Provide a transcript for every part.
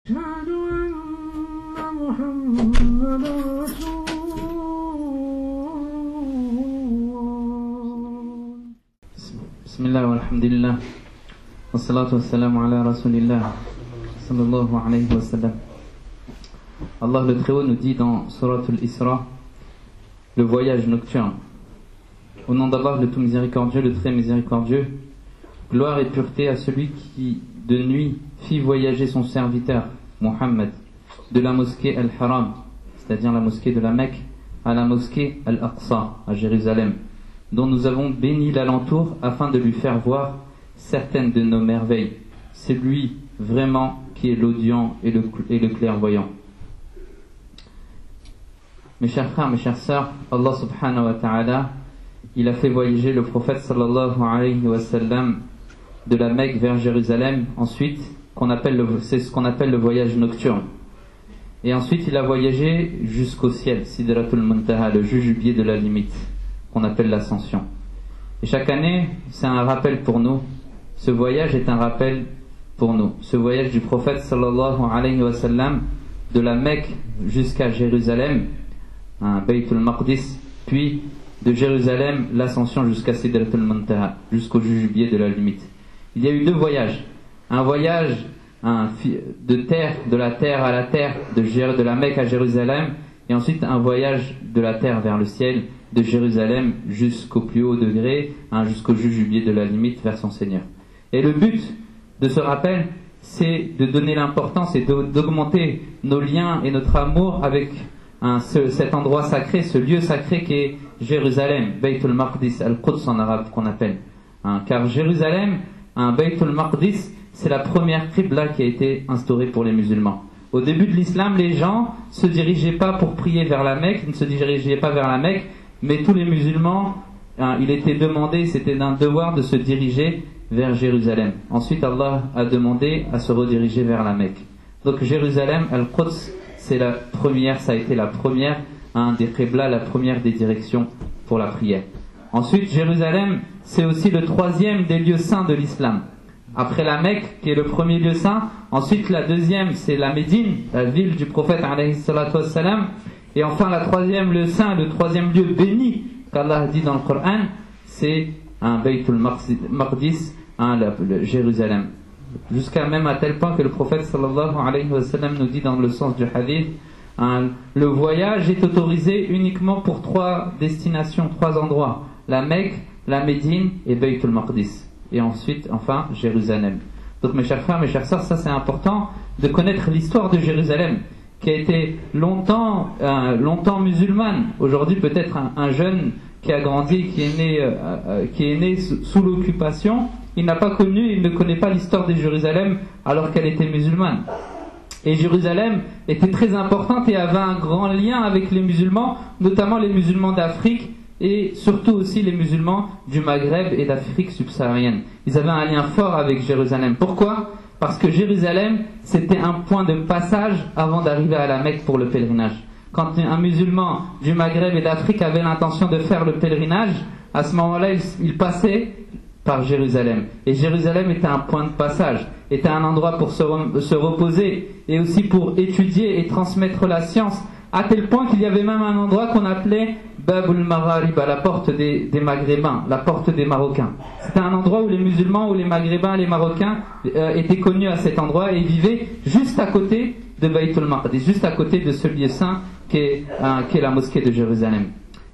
أشهد أن محمدا رسول الله. بسم الله والحمد لله والصلاة والسلام على رسول الله صلى الله عليه وسلم. Allah le Très-Haut nous dit dans Surat al-Isra, le voyage nocturne. Au nom d'Allah le tout miséricordieux, le très miséricordieux, gloire et pureté à celui qui de nuit fit voyager son serviteur Muhammad de la mosquée Al-Haram, c'est-à-dire la mosquée de la Mecque, à la mosquée Al-Aqsa à Jérusalem, dont nous avons béni l'alentour afin de lui faire voir certaines de nos merveilles. C'est lui vraiment qui est l'audient et le clairvoyant. Mes chers frères, mes chères sœurs, Allah subhanahu wa ta'ala, il a fait voyager le prophète sallallahu alayhi wa sallam de la Mecque vers Jérusalem, ensuite, c'est ce qu'on appelle le voyage nocturne. Et ensuite, il a voyagé jusqu'au ciel, Sidratul Muntaha, le jujubier de la limite, qu'on appelle l'ascension. Et chaque année, c'est un rappel pour nous. Ce voyage est un rappel pour nous. Ce voyage du prophète sallallahu alayhi wa sallam de la Mecque jusqu'à Jérusalem, Baytul Maqdis, puis de Jérusalem, l'ascension jusqu'à Sidratul Muntaha, jusqu'au jujubier de la limite. Il y a eu deux voyages. Un voyage de la terre à la terre, de la Mecque à Jérusalem, et ensuite un voyage de la terre vers le ciel, de Jérusalem jusqu'au plus haut degré, jusqu'au jujubier de la limite vers son Seigneur. Et le but de ce rappel, c'est de donner l'importance et d'augmenter nos liens et notre amour avec cet endroit sacré, ce lieu sacré qui est Jérusalem, Baytul Maqdis, Al-Quds en arabe qu'on appelle. Car Jérusalem, Baytul Maqdis, c'est la première qibla qui a été instaurée pour les musulmans. Au début de l'islam, les gens ne se dirigeaient pas pour prier vers la Mecque, ne se dirigeaient pas vers la Mecque, mais tous les musulmans, il était demandé, c'était un devoir de se diriger vers Jérusalem. Ensuite, Allah a demandé à se rediriger vers la Mecque. Donc Jérusalem, Al-Quds, c'est la première, ça a été la première des qibla, la première des directions pour la prière. Ensuite, Jérusalem, c'est aussi le troisième des lieux saints de l'islam. Après la Mecque, qui est le premier lieu saint, ensuite la deuxième, c'est la Médine, la ville du prophète alayhi salatu wassalam, et enfin la troisième lieu saint, le troisième lieu béni qu'Allah a dit dans le Coran, c'est Baytul Maqdis, Jérusalem. Jusqu'à même à tel point que le prophète sallallahu alayhi wa sallam nous dit dans le sens du hadith, le voyage est autorisé uniquement pour trois destinations, trois endroits: la Mecque, la Médine et Baytul Maqdis. Et ensuite, enfin, Jérusalem. Donc mes chers frères, mes chères sœurs, ça c'est important de connaître l'histoire de Jérusalem, qui a été longtemps musulmane. Aujourd'hui, peut-être un jeune qui a grandi, qui est né sous l'occupation, il n'a pas connu, il ne connaît pas l'histoire de Jérusalem alors qu'elle était musulmane. Et Jérusalem était très importante et avait un grand lien avec les musulmans, notamment les musulmans d'Afrique et surtout aussi les musulmans du Maghreb et d'Afrique subsaharienne. Ils avaient un lien fort avec Jérusalem. Pourquoi ? Parce que Jérusalem, c'était un point de passage avant d'arriver à la Mecque pour le pèlerinage. Quand un musulman du Maghreb et d'Afrique avait l'intention de faire le pèlerinage, à ce moment-là, il passait par Jérusalem. Et Jérusalem était un point de passage, était un endroit pour se reposer et aussi pour étudier et transmettre la science, à tel point qu'il y avait même un endroit qu'on appelait Babul Maghrib, la porte des Maghrébins, la porte des Marocains. C'était un endroit où les musulmans, où les Maghrébins et les Marocains étaient connus à cet endroit et vivaient juste à côté de Baytul Maqdis, juste à côté de ce lieu saint qui est la mosquée de Jérusalem.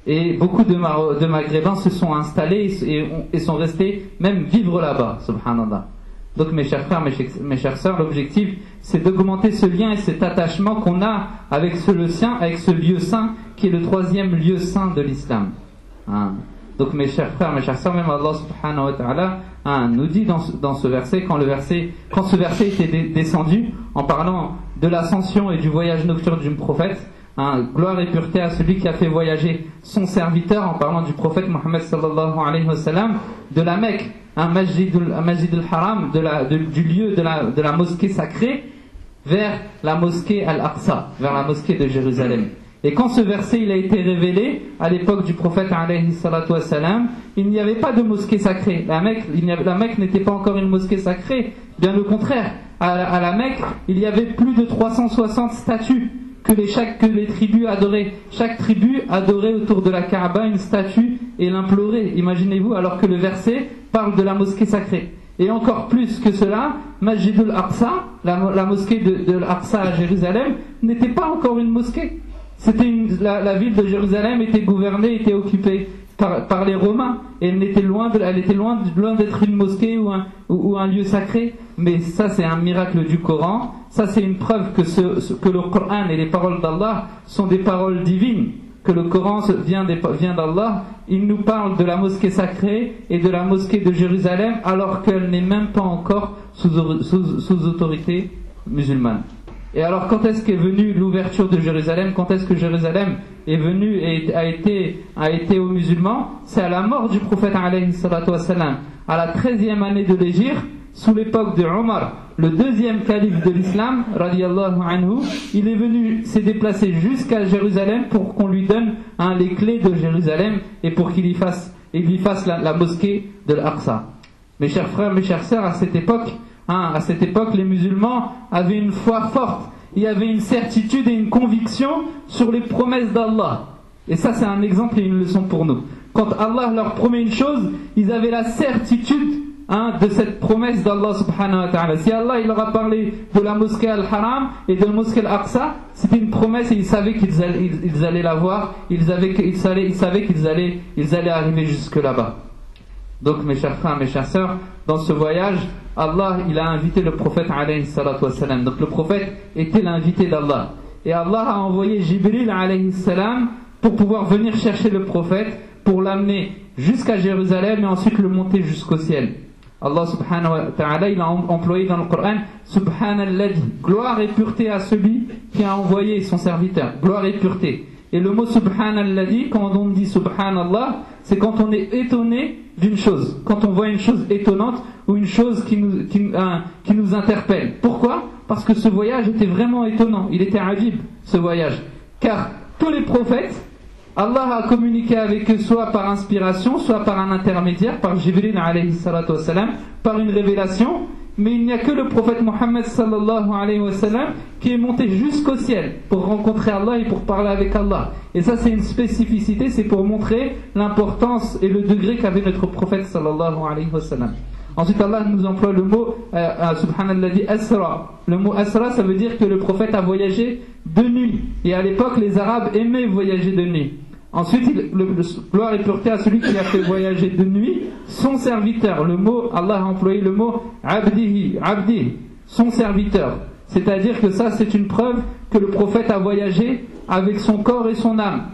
Et beaucoup de Maghrébins se sont installés et sont restés même vivre là-bas, subhanallah. Donc mes chers frères, mes chères sœurs, l'objectif c'est d'augmenter ce lien et cet attachement qu'on a avec ce lieu saint qui est le troisième lieu saint de l'islam. Donc mes chers frères, mes chères sœurs, même Allah subhanahu wa ta'ala nous dit dans ce verset, quand ce verset était descendu en parlant de l'ascension et du voyage nocturne du prophète, gloire et pureté à celui qui a fait voyager son serviteur, en parlant du prophète Mohammed sallallahu alayhi wa sallam, de la Mecque, Masjid al-Haram, du lieu de la mosquée sacrée, vers la mosquée Al-Aqsa, vers la mosquée de Jérusalem. Et quand ce verset il a été révélé à l'époque du prophète alayhi salatu wassalam, il n'y avait pas de mosquée sacrée. La Mecque n'était pas encore une mosquée sacrée, bien au contraire. À la Mecque, il y avait plus de 360 statues que les tribus adoraient. Chaque tribu adorait autour de la Kaaba une statue et l'implorait. Imaginez-vous, alors que le verset parle de la mosquée sacrée. Et encore plus que cela, Masjid al-Aqsa, la mosquée de l'Aqsa à Jérusalem, n'était pas encore une mosquée. La ville de Jérusalem était gouvernée, était occupée par les Romains, et elle était loin d'être une mosquée ou un lieu sacré. Mais ça, c'est un miracle du Coran. Ça, c'est une preuve que le Coran et les paroles d'Allah sont des paroles divines, que le Coran vient d'Allah. Il nous parle de la mosquée sacrée et de la mosquée de Jérusalem, alors qu'elle n'est même pas encore sous autorité musulmane. Et alors, quand est-ce qu'est venue l'ouverture de Jérusalem? Quand est-ce que Jérusalem est venue et a été aux musulmans? C'est à la mort du prophète alayhi salatu wassalam, à la 13e année de l'Hégire, sous l'époque de Omar, le deuxième calife de l'islam, radiyallahu anhu. Il est venu s'est déplacé jusqu'à Jérusalem pour qu'on lui donne les clés de Jérusalem et pour qu'il y fasse la mosquée de l'Aqsa. Mes chers frères, mes chères sœurs, à cette époque, les musulmans avaient une foi forte. Il y avait une certitude et une conviction sur les promesses d'Allah. Et ça, c'est un exemple et une leçon pour nous. Quand Allah leur promet une chose, ils avaient la certitude de cette promesse d'Allah subhanahu wa ta'ala. Si Allah il leur a parlé de la mosquée Al-Haram et de la mosquée Al-Aqsa, c'était une promesse et ils savaient qu'ils allaient la voir, ils savaient qu'ils allaient arriver jusque là-bas. Donc mes chers frères, mes chères sœurs, dans ce voyage, Allah il a invité le prophète alayhi salatu wassalam. Donc le prophète était l'invité d'Allah. Et Allah a envoyé Jibril alayhi salam pour pouvoir venir chercher le prophète, pour l'amener jusqu'à Jérusalem et ensuite le monter jusqu'au ciel. Allah subhanahu wa ta'ala, il a employé dans le Coran Subhanalladhi, gloire et pureté à celui qui a envoyé son serviteur, gloire et pureté. Et le mot Subhanalladhi, quand on dit Subhanallah, c'est quand on est étonné d'une chose, quand on voit une chose étonnante ou une chose qui nous interpelle. Pourquoi? Parce que ce voyage était vraiment étonnant, il était ajib, ce voyage. Car tous les prophètes, Allah a communiqué avec eux soit par inspiration, soit par un intermédiaire, par Jibril alayhi salatu wassalam, par une révélation, mais il n'y a que le prophète Mohammed sallallahu alayhi wa sallam qui est monté jusqu'au ciel pour rencontrer Allah et pour parler avec Allah. Et ça, c'est une spécificité, c'est pour montrer l'importance et le degré qu'avait notre prophète sallallahu alayhi wa sallam. Ensuite, Allah nous emploie le mot subhanalladhi asra. Le mot asra, ça veut dire que le prophète a voyagé de nuit. Et à l'époque, les Arabes aimaient voyager de nuit. Ensuite, gloire et pureté à celui qui a fait voyager de nuit son serviteur. Allah a employé le mot abdi, son serviteur. C'est-à-dire que ça, c'est une preuve que le prophète a voyagé avec son corps et son âme.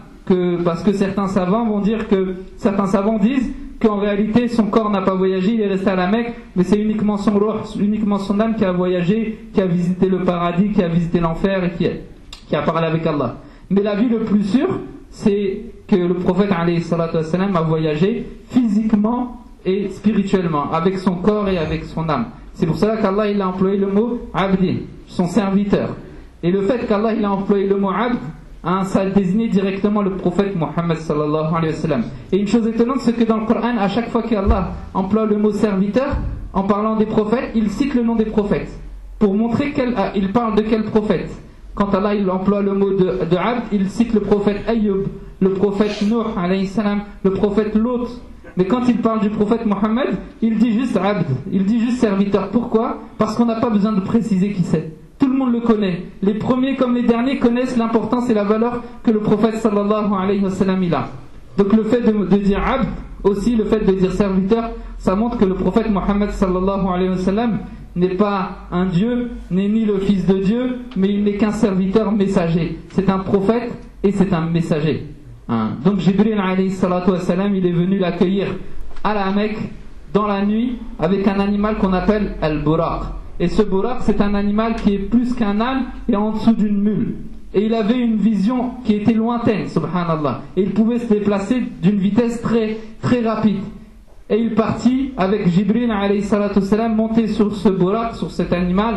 Parce que certains savants disent qu'en réalité son corps n'a pas voyagé, il est resté à la Mecque, mais c'est uniquement son ruh, uniquement son âme qui a voyagé, qui a visité le paradis, qui a visité l'enfer et qui a parlé avec Allah. Mais la vie le plus sûre, c'est que le prophète alayhi salatu wassalam a voyagé physiquement et spirituellement, avec son corps et avec son âme. C'est pour cela qu'Allah il a employé le mot abdi, son serviteur. Et le fait qu'Allah il a employé le mot abd, ça désignait directement le prophète Mohammed sallallahu alayhi wa sallam. Et une chose étonnante, c'est que dans le Coran, à chaque fois qu'Allah emploie le mot serviteur, en parlant des prophètes, il cite le nom des prophètes, pour montrer il parle de quel prophète. Quand Allah il emploie le mot de abd, il cite le prophète Ayyub, le prophète Nuh alayhi salam, le prophète Lot. Mais quand il parle du prophète Mohammed, il dit juste abd, il dit juste serviteur. Pourquoi? Parce qu'on n'a pas besoin de préciser qui c'est. Tout le monde le connaît. Les premiers comme les derniers connaissent l'importance et la valeur que le prophète sallallahu alayhi wa sallam il a. Donc le fait de dire abd, aussi le fait de dire serviteur, ça montre que le prophète Mohammed sallallahu alayhi wa sallam n'est pas un Dieu, n'est ni le fils de Dieu, mais il n'est qu'un serviteur messager. C'est un prophète et c'est un messager. Donc Jibril alayhi salatu wa sallam, il est venu l'accueillir à la Mecque dans la nuit avec un animal qu'on appelle al-buraq. Et ce buraq, c'est un animal qui est plus qu'un âne et en dessous d'une mule. Et il avait une vision qui était lointaine, subhanallah. Et il pouvait se déplacer d'une vitesse très, très rapide. Et il partit avec Jibril alayhi salatu salam, monté sur ce buraq, sur cet animal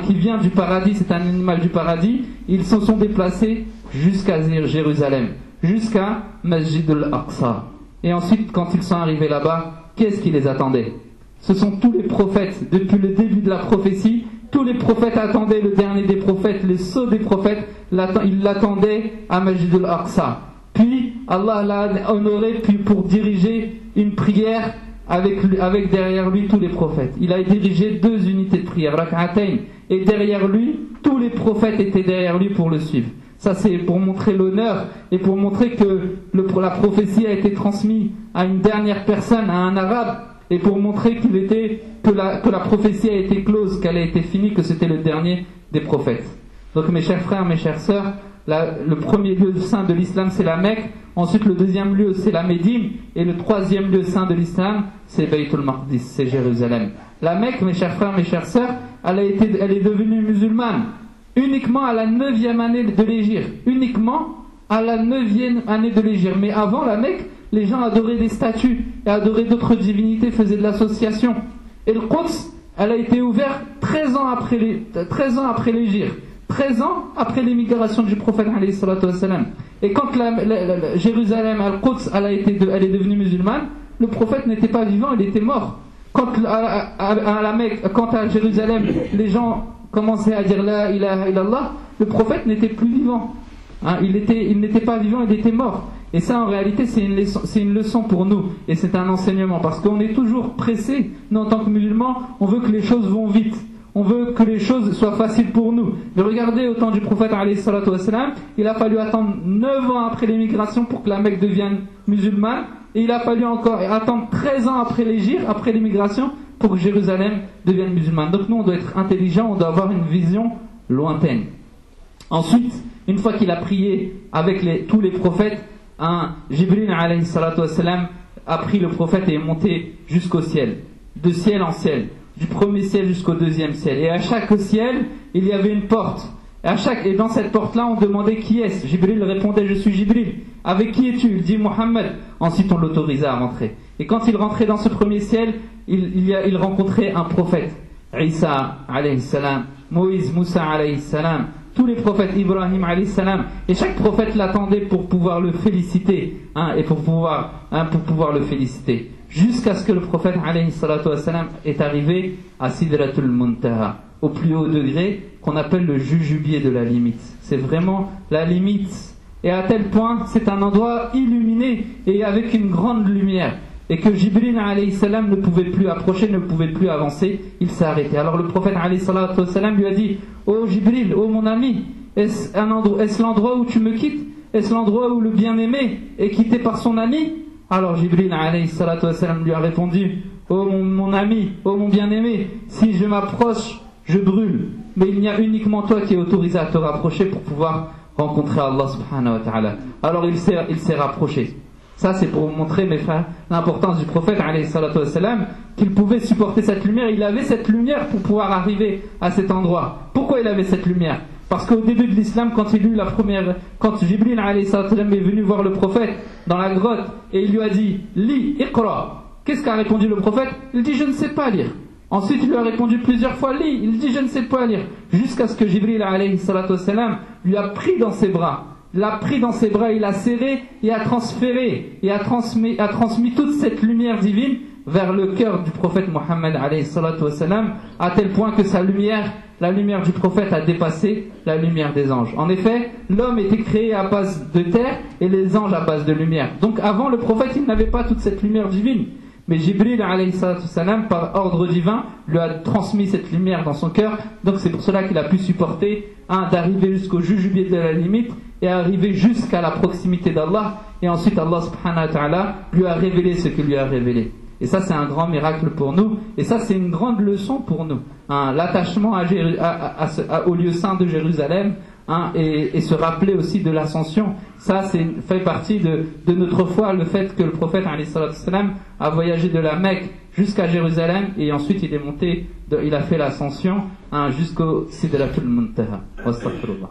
qui vient du paradis, c'est un animal du paradis. Ils se sont déplacés jusqu'à Jérusalem, jusqu'à Masjid al-Aqsa. Et ensuite, quand ils sont arrivés là-bas, qu'est-ce qui les attendait? Ce sont tous les prophètes, depuis le début de la prophétie, tous les prophètes attendaient le dernier des prophètes, les sceaux des prophètes, ils l'attendaient à Masjid al-Aqsa. Puis Allah l'a honoré pour diriger une prière avec derrière lui tous les prophètes. Il a dirigé 2 unités de prière, rak'atayn, et derrière lui, tous les prophètes étaient derrière lui pour le suivre. Ça, c'est pour montrer l'honneur et pour montrer que la prophétie a été transmise à une dernière personne, à un arabe, et pour montrer que la prophétie a été close, qu'elle a été finie, que c'était le dernier des prophètes. Donc mes chers frères, mes chères sœurs, le premier lieu saint de l'islam c'est la Mecque, ensuite le deuxième lieu c'est la Médine, et le troisième lieu saint de l'islam c'est Baytul Maqdis, c'est Jérusalem. La Mecque, mes chers frères, mes chères sœurs, elle est devenue musulmane uniquement à la 9e année de l'Hégire, uniquement à la 9e année de l'Hégire. Mais avant la Mecque, les gens adoraient des statues et adoraient d'autres divinités, faisaient de l'association. Et le Quds, elle a été ouverte 13 ans après l'Hégire, 13 ans après l'émigration du prophète alayhi salatu wassalam. Et quand Jérusalem, Al-Quds, elle est devenue musulmane, le prophète n'était pas vivant, il était mort. Quand à la Mecque, quand à Jérusalem, les gens commençaient à dire la ilaha illallah, le prophète n'était plus vivant. Il n'était pas vivant, il était mort. Et ça, en réalité, c'est une leçon pour nous. Et c'est un enseignement. Parce qu'on est toujours pressé. Nous, en tant que musulmans, on veut que les choses vont vite. On veut que les choses soient faciles pour nous. Mais regardez, au temps du prophète, alayhi salatu wassalam, il a fallu attendre 9 ans après l'émigration pour que la Mecque devienne musulmane. Et il a fallu encore attendre 13 ans après l'Hégire, après l'émigration, pour que Jérusalem devienne musulmane. Donc nous, on doit être intelligent, on doit avoir une vision lointaine. Ensuite, une fois qu'il a prié avec tous les prophètes, Jibril alayhi salatu wassalam a pris le prophète et est monté jusqu'au ciel, de ciel en ciel, du premier ciel jusqu'au deuxième ciel. Et à chaque ciel, il y avait une porte. Et dans cette porte-là, on demandait qui est-ce. Jibril répondait, je suis Jibril. Avec qui es-tu? Il dit Mohammed. Ensuite, on l'autorisa à rentrer. Et quand il rentrait dans ce premier ciel, il rencontrait un prophète. Isa alayhi salam, Moïse, Moussa alayhi salam, tous les prophètes, Ibrahim alayhi salam. Et chaque prophète l'attendait pour pouvoir le féliciter, et pour pouvoir le féliciter. Jusqu'à ce que le prophète alayhi salatu wassalam est arrivé à Sidratul Muntaha, au plus haut degré, qu'on appelle le jujubier de la limite. C'est vraiment la limite. Et à tel point, c'est un endroit illuminé et avec une grande lumière. Et que Jibril alayhi salam ne pouvait plus approcher, ne pouvait plus avancer, il s'est arrêté. Alors le prophète alayhi salatu wassalam lui a dit, oh Jibril, oh mon ami, est-ce l'endroit où tu me quittes? Est-ce l'endroit où le bien-aimé est quitté par son ami? Alors Jibril alayhi salatu wassalam lui a répondu, oh mon ami, oh mon bien-aimé, si je m'approche, je brûle. Mais il n'y a uniquement toi qui es autorisé à te rapprocher pour pouvoir rencontrer Allah subhanahu wa ta'ala. Alors il s'est rapproché. Ça c'est pour vous montrer, mes frères, l'importance du prophète alayhi salatu wassalam, qu'il pouvait supporter cette lumière. Il avait cette lumière pour pouvoir arriver à cet endroit. Pourquoi il avait cette lumière? Parce qu'au début de l'islam, quand Jibril alayhi salatu wassalam est venu voir le prophète dans la grotte et il lui a dit Li, iqra. Qu'est-ce qu'a répondu le prophète? Il dit je ne sais pas lire. Ensuite il lui a répondu plusieurs fois Li, il dit je ne sais pas lire. Jusqu'à ce que Jibril alayhi salatu wassalam lui a pris dans ses bras. L'a pris dans ses bras, il a serré et a transféré et a transmis toute cette lumière divine vers le cœur du prophète Mohammed alayhi salatu wassalam, à tel point que la lumière du prophète a dépassé la lumière des anges. En effet, l'homme était créé à base de terre et les anges à base de lumière. Donc avant le prophète, il n'avait pas toute cette lumière divine. Mais Jibril alayhi salatu wassalam, par ordre divin, lui a transmis cette lumière dans son cœur. Donc c'est pour cela qu'il a pu supporter d'arriver jusqu'au jujubier de la limite et arriver jusqu'à la proximité d'Allah. Et ensuite Allah subhanahu wa ta'ala lui a révélé ce qu'il lui a révélé. Et ça c'est un grand miracle pour nous. Et ça c'est une grande leçon pour nous. L'attachement au lieu saint de Jérusalem, et se rappeler aussi de l'ascension. Ça fait partie de notre foi, le fait que le prophète alayhi salatu wassalam a voyagé de la Mecque jusqu'à Jérusalem et ensuite il a fait l'ascension jusqu'au Sidratul Muntaha. Astaghfirullah.